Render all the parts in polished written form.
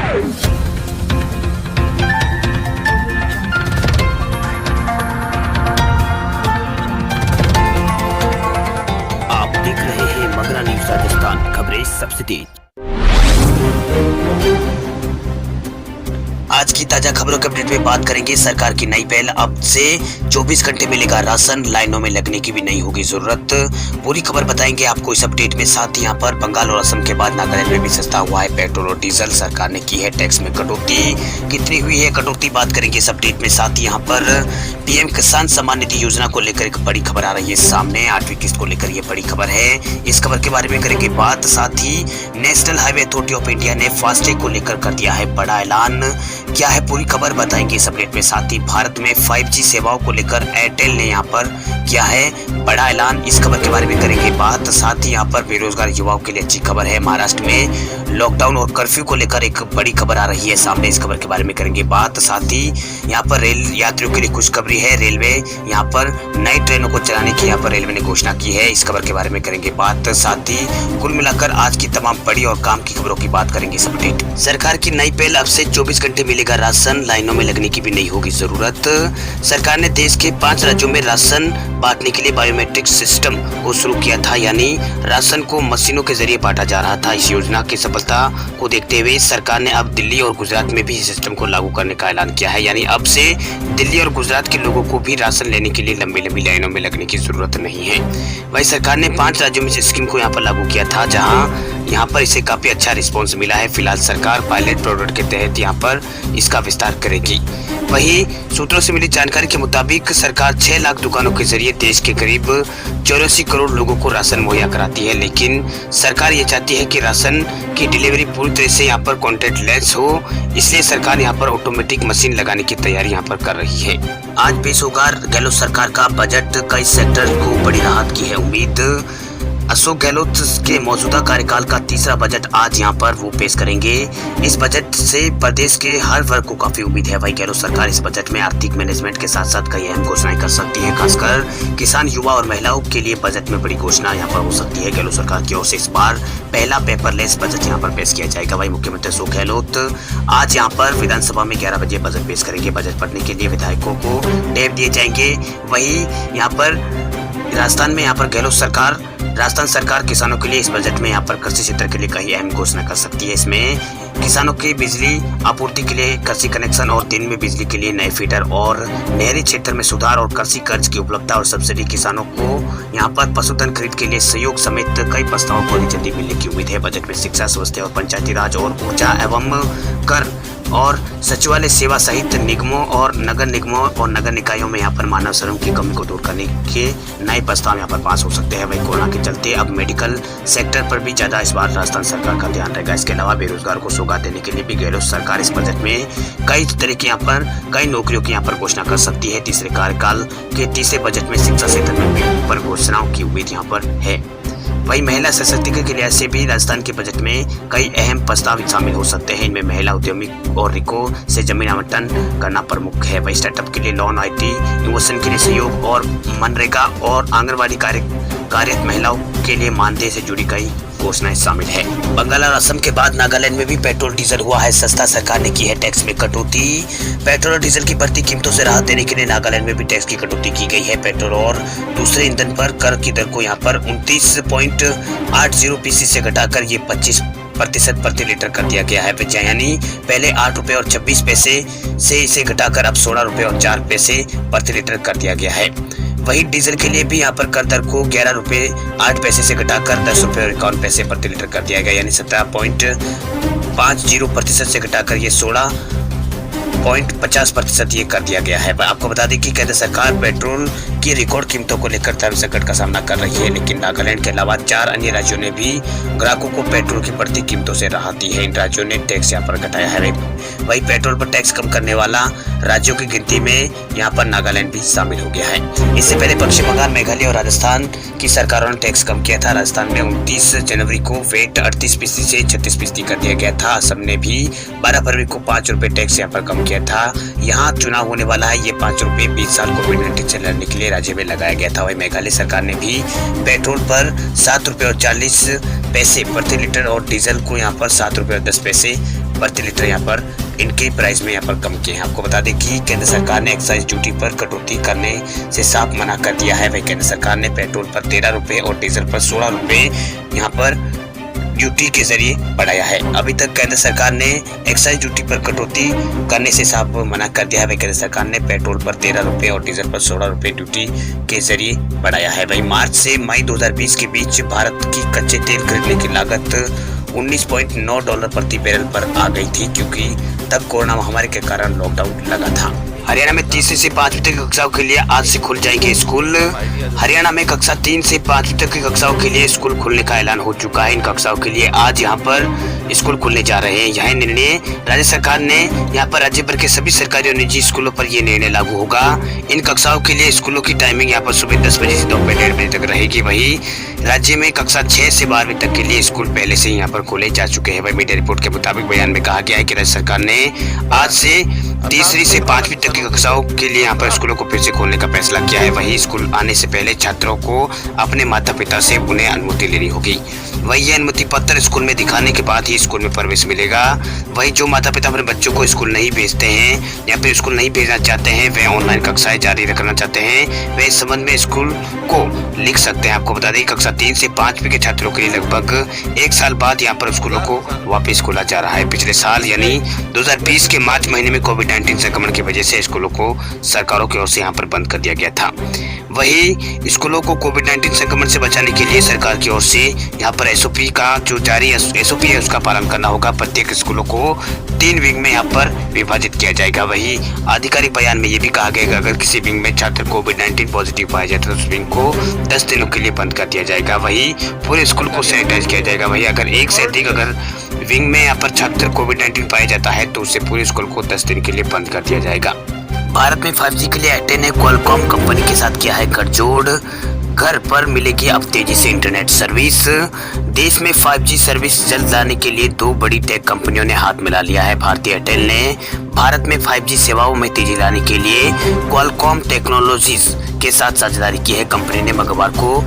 आप देख रहे हैं मगरा न्यूज राजस्थान, खबरें सबसे तेज। आज की ताजा खबरों के अपडेट में बात करेंगे। सरकार की नई पहल, अब से 24 घंटे मिलेगा राशन, लाइनों में लगने की भी नहीं होगी जरूरत। पूरी खबर बताएंगे आपको इस अपडेट में। साथ ही यहाँ पर बंगाल और असम के बाद नागालैंड में भी सस्ता हुआ है पेट्रोल और डीजल। सरकार ने की है टैक्स में कटौती, कितनी हुई है कटौती बात करेंगे इस अपडेट में। साथ ही यहाँ पर पीएम किसान सम्मान निधि योजना को लेकर एक बड़ी खबर आ रही है सामने, 8वीं किस्त को लेकर ये बड़ी खबर है। इस खबर के बारे में करेंगे बात। साथ ही national highway authority of India ने फास्टैग को लेकर कर दिया है बड़ा ऐलान, क्या है पूरी खबर बताएंगे इस अपडेट में। साथ ही भारत में 5G सेवाओं को लेकर एयरटेल ने यहाँ पर किया है बड़ा ऐलान, इस खबर के बारे में करेंगे बात। साथ ही यहाँ पर बेरोजगार युवाओं के लिए अच्छी खबर है, महाराष्ट्र में लॉकडाउन और कर्फ्यू को लेकर एक बड़ी खबर आ रही है सामने, इस खबर के बारे में करेंगे बात। साथ ही यहाँ पर रेल यात्रियों के लिए खुशखबरी है, रेलवे यहाँ पर नई ट्रेनों को चलाने की यहाँ पर रेलवे ने घोषणा की है, इस खबर के बारे में करेंगे बात। साथ ही कुल मिलाकर आज की तमाम बड़ी और काम की खबरों की बात करेंगे इस अपडेट। सरकार की नई पहल, अब से 24 घंटे मिलेगा राशन, लाइनों में लगने की भी नहीं होगी जरूरत। सरकार ने देश के 5 राज्यों में राशन बांटने के लिए बायोमेट्रिक सिस्टम को शुरू किया था, यानी राशन को मशीनों के जरिए बांटा जा रहा था। इस योजना की सफलता को देखते हुए सरकार ने अब दिल्ली और गुजरात में भी इस सिस्टम को लागू करने का ऐलान किया है, यानी अब से दिल्ली और गुजरात के लोगों को भी राशन लेने के लिए लंबी लंबी लाइनों में लगने की जरूरत नहीं है। वही सरकार ने 5 राज्यों में इस स्कीम को यहाँ पर लागू किया था, जहाँ यहाँ पर इसे काफी अच्छा रिस्पॉन्स मिला है। फिलहाल सरकार पायलट प्रोजेक्ट के तहत यहाँ पर इसका विस्तार करेगी। वहीं सूत्रों से मिली जानकारी के मुताबिक सरकार 6 लाख दुकानों के जरिए देश के करीब 84 करोड़ लोगों को राशन मुहैया कराती है, लेकिन सरकार ये चाहती है कि राशन की डिलीवरी पूरी तरह से यहाँ पर कॉन्टैक्टलेस हो, इसलिए सरकार यहाँ पर ऑटोमेटिक मशीन लगाने की तैयारी यहाँ पर कर रही है। आज पेश होगा गहलोत सरकार का बजट, कई सेक्टर को बड़ी राहत की है उम्मीद। अशोक गहलोत के मौजूदा कार्यकाल का तीसरा बजट आज यहाँ पर वो पेश करेंगे। इस बजट से प्रदेश के हर वर्ग को काफी उम्मीद है। वही गहलोत सरकार इस बजट में आर्थिक मैनेजमेंट के साथ साथ कई अहम घोषणाएं कर सकती है, खासकर किसान, युवा और महिलाओं के लिए बजट में बड़ी घोषणा यहाँ पर हो सकती है। गहलोत सरकार की ओर से इस बार पहला पेपरलेस बजट यहाँ पर पेश किया जाएगा। वही मुख्यमंत्री अशोक गहलोत आज यहाँ पर विधानसभा में 11 बजे बजट पेश करेंगे। बजट पढ़ने के लिए विधायकों को टैब दिए जाएंगे। वही यहाँ पर राजस्थान सरकार किसानों के लिए इस बजट में यहाँ पर कृषि क्षेत्र के लिए कई अहम घोषणा कर सकती है। इसमें किसानों की बिजली आपूर्ति के लिए कृषि कनेक्शन और दिन में बिजली के लिए नए फीडर और नहरी क्षेत्र में सुधार और कृषि कर्ज की उपलब्धता और सब्सिडी, किसानों को यहाँ पर पशुधन खरीद के लिए सहयोग समेत कई प्रस्तावों को हरी झंडी मिलने की उम्मीद है। बजट में शिक्षा, स्वास्थ्य और पंचायती राज और ऊर्जा एवं कर और सचिवालय सेवा सहित निगमों और नगर निगमों और नगर निकायों में यहाँ पर मानव श्रम की कमी को दूर करने के नए प्रस्ताव यहाँ पर पास हो सकते हैं। वही कोरोना के चलते अब मेडिकल सेक्टर पर भी ज्यादा इस बार राजस्थान सरकार का ध्यान रहेगा। इसके अलावा बेरोजगार को सौगात देने के लिए भी गहलोत सरकार इस बजट में कई तरह की यहाँ पर कई नौकरियों की यहाँ पर घोषणा कर सकती है। तीसरे कार्यकाल के तीसरे बजट में शिक्षा क्षेत्र में भी पर घोषणाओं की उम्मीद यहाँ पर है। वही महिला सशक्तिकरण के लिहाज से भी राजस्थान के बजट में कई अहम प्रस्ताव शामिल हो सकते हैं। इनमें महिला उद्यमी और रिको से जमीन आवंटन करना प्रमुख है। वही स्टार्टअप के लिए लोन, IT इनोवेशन के लिए सहयोग और मनरेगा और आंगनबाड़ी कार्यरत महिलाओं के लिए मानदेय से जुड़ी कई घोषणाएं शामिल है। बंगाल और असम के बाद नागालैंड में भी पेट्रोल डीजल हुआ है सस्ता, सरकार ने की है टैक्स में कटौती। पेट्रोल और डीजल की बढ़ती कीमतों से राहत देने के लिए नागालैंड में भी टैक्स की कटौती की गई है। पेट्रोल और दूसरे ईंधन पर कर की दर को यहाँ पर 29.80 पीसी से घटाकर ये 25% प्रति लीटर कर दिया गया है, यानी पहले 8 रुपए और 26 पैसे से इसे घटाकर अब 16 रुपए और 4 पैसे प्रति लीटर कर दिया गया है। वही डीजल के लिए भी यहाँ पर कर दर को 11 रुपए 8 पैसे से घटाकर 10 रुपए और 51 पैसे प्रति लीटर कर दिया गया, यानी 17.50% से घटाकर ये 16.50% ये कर दिया गया है। आपको बता दें कि केंद्र सरकार पेट्रोल की रिकॉर्ड कीमतों को लेकर धर्म संकट का सामना कर रही है, लेकिन नागालैंड के अलावा 4 अन्य राज्यों ने भी ग्राहकों को पेट्रोल की बढ़ती कीमतों से राहत दी है। इन राज्यों ने टैक्स यहाँ पर घटाया है। वही पेट्रोल पर टैक्स कम करने वाला राज्यों की गिनती में यहाँ पर नागालैंड भी शामिल हो गया है। इससे पहले पश्चिम बंगाल, मेघालय और राजस्थान की सरकारों ने टैक्स कम किया था। राजस्थान में 29 जनवरी को वेट 38% से 36% कर दिया गया था। असम ने भी 12 फरवरी को 5 रुपए टैक्स यहाँ पर कम किया था। यहाँ चुनाव होने वाला है, ये 5 रुपए 20 साल कोविड-19 से लड़ने के लिए राज्य में लगाया गया था। वही मेघालय सरकार ने भी पेट्रोल पर 7 रुपए और 40 पैसे प्रति लीटर और डीजल को यहाँ पर 7 रुपए और 10 पैसे प्रति लीटर यहाँ पर इनके प्राइस में यहाँ पर कम किए हैं। आपको बता दें कि केंद्र सरकार ने एक्साइज ड्यूटी पर कटौती करने से साफ मना कर दिया है। वही केंद्र सरकार ने पेट्रोल पर 13 रुपए और डीजल पर 16 रुपए यहाँ पर ड्यूटी के जरिए बढ़ाया है। अभी तक केंद्र सरकार ने एक्साइज ड्यूटी पर कटौती करने से साफ मना कर दिया है। वही केंद्र सरकार ने पेट्रोल पर 13 रुपए और डीजल पर 16 रुपए ड्यूटी के जरिए बढ़ाया है। वही मार्च से मई 2020 के बीच भारत की कच्चे तेल खरीदने की लागत $19.9 प्रति बैरल पर आ गई थी, क्योंकि तब कोरोना महामारी के कारण लॉकडाउन लगा था। हरियाणा में 3वीं से 5वीं तक की कक्षाओं के लिए आज से खुल जाएंगे स्कूल। हरियाणा में कक्षा 3 से 5वीं तक की कक्षाओं के लिए स्कूल खुलने का ऐलान हो चुका है। इन कक्षाओं के लिए आज यहां पर स्कूल खुलने जा रहे हैं। यह निर्णय राज्य सरकार ने यहां पर राज्य भर के सभी सरकारी और निजी स्कूलों पर यह निर्णय लागू होगा। इन कक्षाओं के लिए स्कूलों की टाइमिंग यहां पर सुबह 10 बजे से दोपहर 1:30 बजे तक रहेगी। वही राज्य में कक्षा 6 से 12वीं तक के लिए स्कूल पहले से ही यहाँ पर खोले जा चुके हैं। वही मीडिया रिपोर्ट के मुताबिक बयान में कहा गया है कि राज्य सरकार ने आज से 3री से 5वीं तक की कक्षाओं के लिए यहाँ पर स्कूलों को फिर से खोलने का फैसला किया है। वही स्कूल आने से पहले छात्रों को अपने माता पिता से उन्हें अनुमति लेनी होगी। वही ये अनुमति पत्र स्कूल में दिखाने के बाद ही स्कूल में प्रवेश मिलेगा। वही जो माता पिता अपने बच्चों को स्कूल नहीं भेजते हैं या फिर स्कूल नहीं भेजना चाहते हैं, वे ऑनलाइन कक्षाएं जारी रखना चाहते हैं, वे इस संबंध में स्कूल को लिख सकते हैं। आपको बता दें कक्षा 3 से 5वीं के छात्रों के लिए लगभग 1 साल बाद यहाँ पर स्कूलों को वापस खोला जा रहा है। पिछले साल यानी 2020 के मार्च महीने में कोविड-19 संक्रमण की वजह से स्कूलों को सरकारों की ओर से यहाँ पर बंद कर दिया गया था। वही स्कूलों को कोविड-19 संक्रमण से बचाने के लिए सरकार की ओर से यहाँ पर एसओपी का जो जारी एसओपी है उसका पालन करना होगा। प्रत्येक स्कूलों को 3 विंग में यहाँ पर विभाजित किया जाएगा। वही आधिकारिक बयान में ये भी कहा गया कि अगर किसी विंग में छात्र कोविड-19 पॉजिटिव पाया जाए तो उस विंग को 10 दिनों के लिए बंद कर दिया जाएगा। वही पूरे स्कूल को सैनिटाइज किया जाएगा। वही अगर एक से अधिक अगर विंग में यहाँ पर छात्र कोविड-19 पाया जाता है तो उससे पूरे स्कूल को 10 दिन के लिए बंद कर दिया जाएगा। भारत में 5G के लिए एयरटेल ने क्वालकॉम कंपनी के साथ किया है गठजोड़। घर पर मिलेगी अब तेजी से इंटरनेट सर्विस। देश में 5G सर्विस जल्द लाने के लिए 2 बड़ी टेक कंपनियों ने हाथ मिला लिया है। भारतीय एयरटेल ने भारत में 5G सेवाओं में तेजी लाने के लिए क्वालकॉम टेक्नोलॉजीज के साथ साझेदारी की है। कंपनी ने मंगलवार को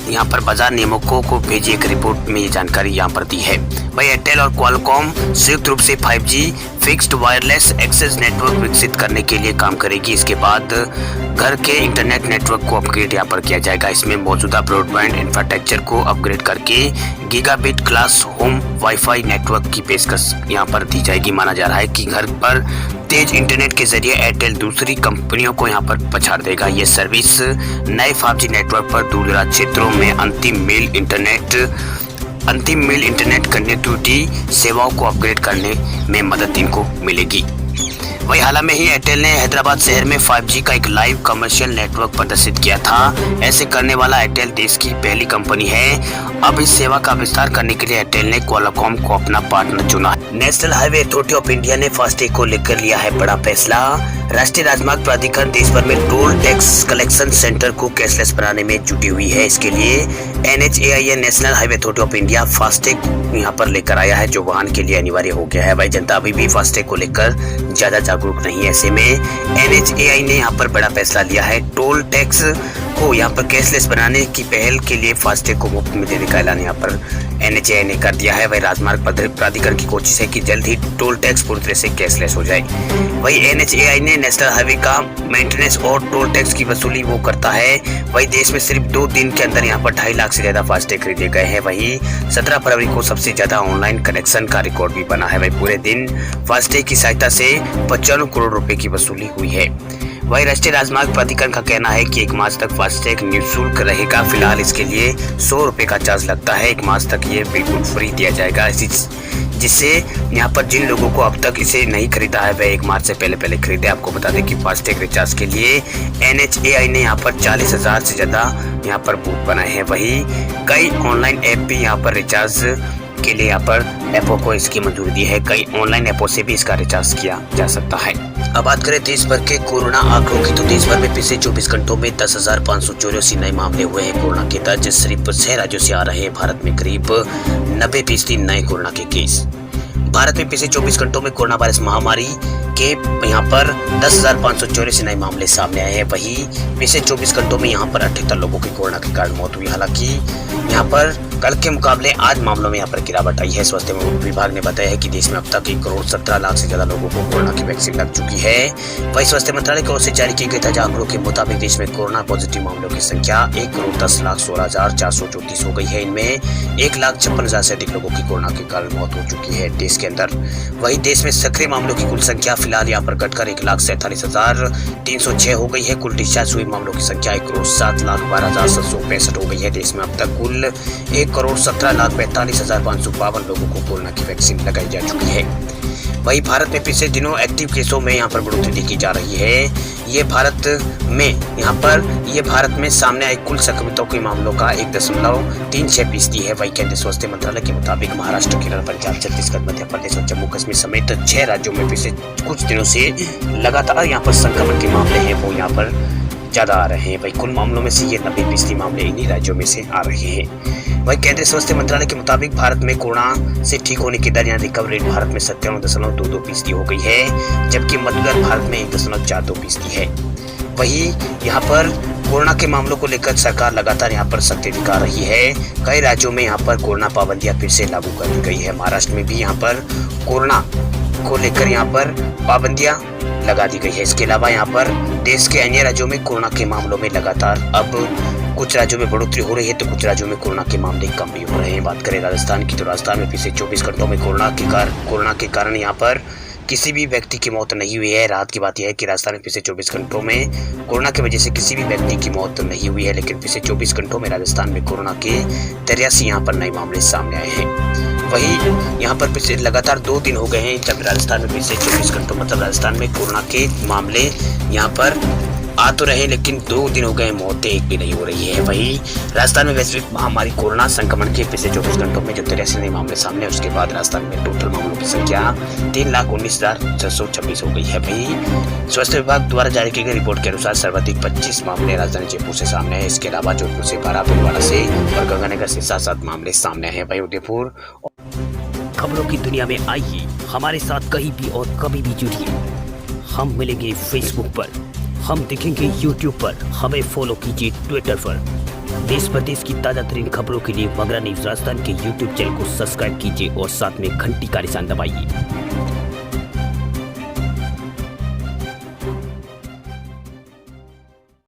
यहाँ पर बाजार नियामकों को भेजी एक रिपोर्ट में ये जानकारी यहाँ पर दी है। वही एयरटेल और क्वालकॉम संयुक्त रूप से 5G fixed wireless access network विकसित करने के लिए काम करेगी। इसके बाद घर के इंटरनेट नेटवर्क को अपग्रेड यहाँ पर किया जाएगा। इसमें मौजूदा ब्रॉडबैंड इंफ्रास्ट्रक्चर को अपग्रेड करके gigabit class home wifi network की पेशकश यहाँ पर दी जाएगी। माना जा रहा है कि घर पर तेज इंटरनेट के जरिए एयरटेल दूसरी कंपनियों को यहाँ पर पछाड़ देगा। ये सर्विस नए 5G नेटवर्क पर दूरदराज क्षेत्रों में अंतिम मील इंटरनेट कनेक्टिविटी सेवाओं को अपग्रेड करने में मदद इनको मिलेगी। वही हाल में ही एयरटेल ने हैदराबाद शहर में 5G का एक लाइव कमर्शियल नेटवर्क प्रदर्शित किया था। ऐसे करने वाला एयरटेल देश की पहली कंपनी है। अब इस सेवा का विस्तार करने के लिए एयरटेल ने क्वालकॉम को अपना पार्टनर चुना। National highway authority of India ने फास्टैग को लेकर लिया है बड़ा फैसला। राष्ट्रीय राजमार्ग प्राधिकरण देश भर में टोल टैक्स कलेक्शन सेंटर को कैशलेस बनाने में जुटी हुई है। इसके लिए NHAI national highway authority of India FASTag यहाँ पर लेकर आया है, जो वाहन के लिए अनिवार्य हो गया है। वही जनता अभी भी फास्टैग को लेकर ज्यादा जागरूक नहीं है। ऐसे में NHAI ने यहाँ पर बड़ा फैसला लिया है। टोल टैक्स को यहाँ पर कैशलेस बनाने की पहल के लिए फास्टैग को मुफ्त में देने का ऐलान यहाँ पर NHAI ने कर दिया है। वही राजमार्ग प्राधिकरण की कोशिश है कि जल्द ही टोल टैक्स पूरी तरह से कैशलेस हो जाए। वही NHAI ने नेशनल हाईवे का मेंटेनेंस और टोल टैक्स की वसूली वो करता है। वही देश में सिर्फ 2 दिन के अंदर यहाँ पर 2.5 लाख से ज्यादा फास्टैग खरीदे गए हैं। वही 17 फरवरी को सबसे ज्यादा ऑनलाइन कनेक्शन का रिकॉर्ड भी बना है। वही पूरे दिन फास्टैग की सहायता से 95 करोड़ रुपए की वसूली हुई है। वही राष्ट्रीय राजमार्ग प्राधिकरण का कहना है कि 1 मार्च तक फास्टैग निःशुल्क रहेगा। फिलहाल इसके लिए 100 रुपए का चार्ज लगता है। 1 मार्च तक ये बिल्कुल फ्री दिया जाएगा, जिससे यहाँ पर जिन लोगों को अब तक इसे नहीं खरीदा है वह 1 मार्च से पहले खरीदे। आपको बता दें कि फास्टैग रिचार्ज के लिए NHAI ने यहाँ पर 40,000 से ज्यादा यहाँ पर बूथ बनाए हैं। वही कई ऑनलाइन ऐप भी यहाँ पर रिचार्ज के लिए यहाँ पर ऐपों को इसकी मंजूरी दी है। कई ऑनलाइन ऐपों से भी इसका रिचार्ज किया जा सकता है। अब बात करें देश भर के कोरोना आंकड़ों की, तो देश भर में पिछले 24 घंटों में 10,584 नए मामले हुए हैं। कोरोना के दर्ज सिर्फ 6 राज्यों से आ रहे हैं। भारत में करीब 90% नए कोरोना के केस। भारत में पिछले 24 घंटों में कोरोना वायरस महामारी के यहाँ पर 10,584 नए मामले सामने आए हैं। वही पिछले 24 घंटों में यहाँ पर 78 लोगों की कोरोना के कारण मौत हुई। हालांकि यहाँ पर कल के मुकाबले आज मामलों में यहाँ पर गिरावट आई है। स्वास्थ्य विभाग ने बताया है कि देश में अब तक 1,17,00,000 से ज्यादा लोगों को कोरोना की वैक्सीन लग चुकी है। वहीं स्वास्थ्य मंत्रालय की ओर से जारी किए गए ताजा आंकड़ों के मुताबिक देश में कोरोना पॉजिटिव मामलों की संख्या 1,10,16,434 हो गई है। इनमें 1,56,000 से अधिक लोगों की कोरोना के कारण मौत हो चुकी है देश के अंदर। वहीं देश में सक्रिय मामलों की कुल संख्या फिलहाल यहाँ पर घटकर 1,47,306 हो गई है। कुल डिस्चार्ज हुए मामलों की संख्या 1,07,12,765 हो गई है। देश में अब तक कुल 1,17,45,552 लोगों को कोरोना की वैक्सीन लगाई जा चुकी है। वहीं भारत में पिछले दिनों एक्टिव केसों में यहाँ पर बढ़ोतरी देखी जा रही है। ये भारत में सामने आए कुल संक्रमितों के मामलों का 1.36% है। वहीं केंद्रीय स्वास्थ्य मंत्रालय के मुताबिक महाराष्ट्र, केरल, पंजाब, छत्तीसगढ़, मध्य प्रदेश और जम्मू कश्मीर समेत 6 राज्यों में पिछले कुछ दिनों से लगातार यहाँ पर संक्रमण के मामले हैं वो यहाँ पर ज्यादा आ रहे हैं। वही कुल मामलों में से ये 90% मामले इन्हीं राज्यों में से आ रहे हैं। वही केंद्रीय स्वास्थ्य मंत्रालय के मुताबिक भारत में कोरोना से ठीक होने की दर या रिकवरी रेट भारत में 97.22% हो गई है, जबकि मृत्यु दर भारत में 1.42% है। वही यहाँ पर कोरोना के मामलों को लेकर सरकार लगातार यहाँ पर सख्ती दिखा रही है। कई राज्यों में यहाँ पर कोरोना पाबंदियां फिर से लागू कर दी गई है। महाराष्ट्र में भी यहाँ पर कोरोना को लेकर यहाँ पर पाबंदियां लगा दी गई है। इसके अलावा यहाँ पर देश के अन्य राज्यों में कोरोना के मामलों में लगातार अब कुछ राज्यों में बढ़ोतरी हो रही है तो कुछ राज्यों में कोरोना के मामले कम भी हो रहे हैं। बात करें राजस्थान की तो राजस्थान में पिछले 24 घंटों में कोरोना के कारण यहाँ पर किसी भी व्यक्ति की मौत नहीं हुई है। राहत की बात यह है कि राजस्थान में पिछले 24 घंटों में कोरोना की वजह से किसी भी व्यक्ति की मौत नहीं हुई है, लेकिन पिछले 24 घंटों में राजस्थान में कोरोना के 83 यहाँ पर नए मामले सामने आए हैं। वही यहाँ पर पिछले लगातार 2 दिन हो गए हैं जब राजस्थान में पिछले 24 घंटों मतलब राजस्थान में कोरोना के मामले यहाँ पर आ तो रहे, लेकिन 2 दिन हो गए मौतें एक भी नहीं हो रही है। वही राजस्थान में वैश्विक महामारी कोरोना संक्रमण के पिछले 24 घंटों में जो 83 नए मामले सामने उसके बाद राजस्थान में टोटल मामलों की संख्या 3,19,626 हो गई है। वही स्वास्थ्य विभाग द्वारा जारी की गई रिपोर्ट के अनुसार सर्वाधिक 25 मामले राजधानी जयपुर से सामने है। इसके अलावा जोधपुर से 12, भीलवाड़ा से और गंगानगर से 7 मामले सामने हैं। वही उदयपुर खबरों की दुनिया में आइए हमारे साथ कहीं भी और कभी भी जुड़िए। हम मिलेंगे फेसबुक पर, हम दिखेंगे यूट्यूब पर, हमें फॉलो कीजिए ट्विटर पर। देश प्रदेश की ताजा तरीन खबरों के लिए मगरा न्यूज राजस्थान के यूट्यूब चैनल को सब्सक्राइब कीजिए और साथ में घंटी का निशान दबाइए।